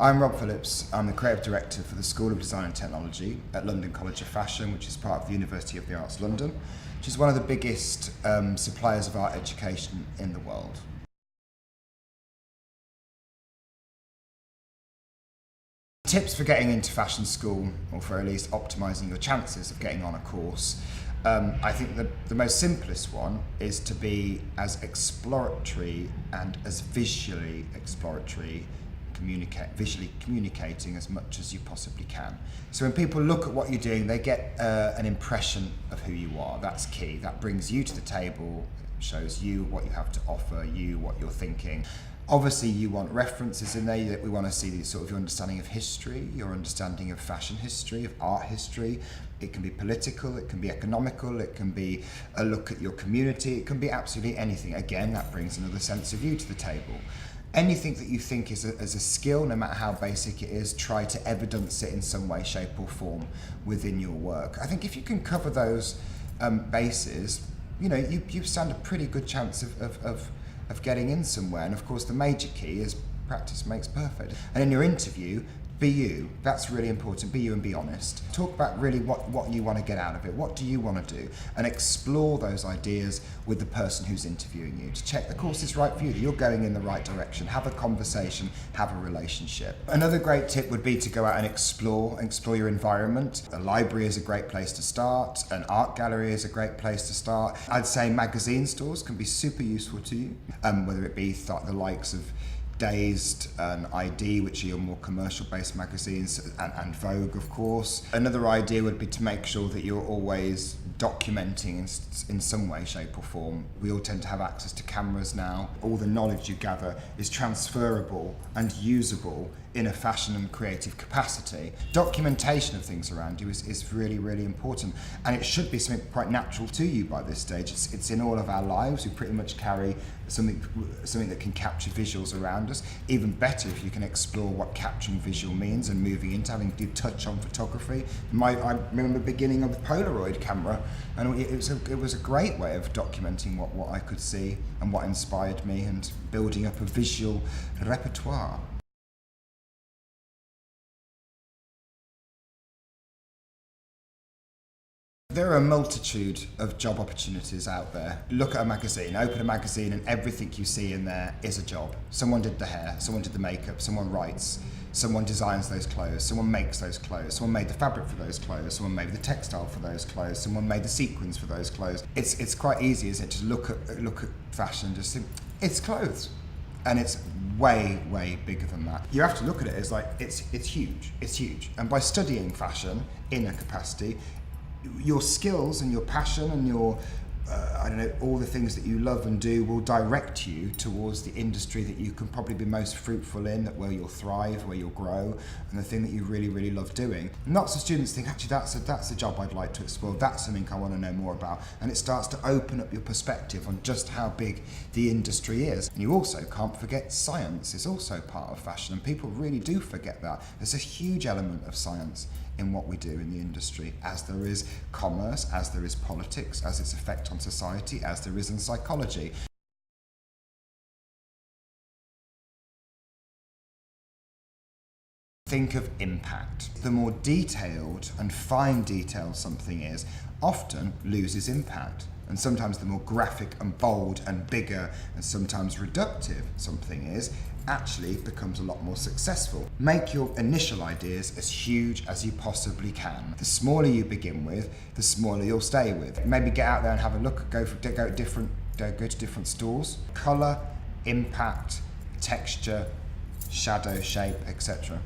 I'm Rob Phillips. I'm the Creative Director for the School of Design and Technology at London College of Fashion, which is part of the University of the Arts London, which is one of the biggest suppliers of art education in the world. Tips for getting into fashion school, or for at least optimising your chances of getting on a course. I think the most simplest one is to be as exploratory and as visually exploratory, visually communicating as much as you possibly can. So when people look at what you're doing, they get an impression of who you are. That's key. That brings you to the table, shows you what you have to offer, you what you're thinking. Obviously, you want references in there. That we want to see sort of your understanding of history, your understanding of fashion history, of art history. It can be political, it can be economical, it can be a look at your community, it can be absolutely anything. Again, that brings another sense of you to the table. Anything that you think is a skill, no matter how basic it is, try to evidence it in some way, shape or form within your work. I think if you can cover those bases, you stand a pretty good chance of getting in somewhere. And of course the major key is practice makes perfect. And in your interview, be you. That's really important. Be you and be honest. Talk about really what you want to get out of it. What do you want to do? And explore those ideas with the person who's interviewing you to check the course is right for you, that you're going in the right direction. Have a conversation, have a relationship. Another great tip would be to go out and explore your environment. A library is a great place to start. An art gallery is a great place to start. I'd say magazine stores can be super useful to you, whether it be the likes of Dazed and ID, which are your more commercial-based magazines, and Vogue, of course. Another idea would be to make sure that you're always documenting in some way, shape or form. We all tend to have access to cameras now. All the knowledge you gather is transferable and usable in a fashion and creative capacity. Documentation of things around you is really, really important, and it should be something quite natural to you by this stage. It's in all of our lives. We pretty much carry something that can capture visuals around us. Even better if you can explore what capturing visual means and moving into having to do touch on photography. I remember the beginning of the Polaroid camera, and it was a great way of documenting what I could see and what inspired me, and building up a visual repertoire. There are a multitude of job opportunities out there. Look at a magazine, open a magazine, and everything you see in there is a job. Someone did the hair, someone did the makeup, someone writes, someone designs those clothes, someone makes those clothes, someone made the fabric for those clothes, someone made the textile for those clothes, someone made the sequins for those clothes. It's quite easy, isn't it, to look at fashion and just think, it's clothes. And it's way, way bigger than that. You have to look at it as like, it's huge. And by studying fashion in a capacity, your skills and your passion and your, all the things that you love and do will direct you towards the industry that you can probably be most fruitful in, where you'll thrive, where you'll grow, and the thing that you really, really love doing. And lots of students think, actually, that's a job I'd like to explore, that's something I want to know more about, and it starts to open up your perspective on just how big the industry is. And you also can't forget science is also part of fashion, and people really do forget that. There's a huge element of science in what we do in the industry, as there is commerce, as there is politics, as its effect on society, as there is in psychology. Think of impact. The more detailed and fine detailed something is, often loses impact. And sometimes the more graphic and bold and bigger and sometimes reductive something is, actually becomes a lot more successful. Make your initial ideas as huge as you possibly can. The smaller you begin with, the smaller you'll stay with. Maybe get out there and have a look, go to different stores. Colour, impact, texture, shadow, shape, etc.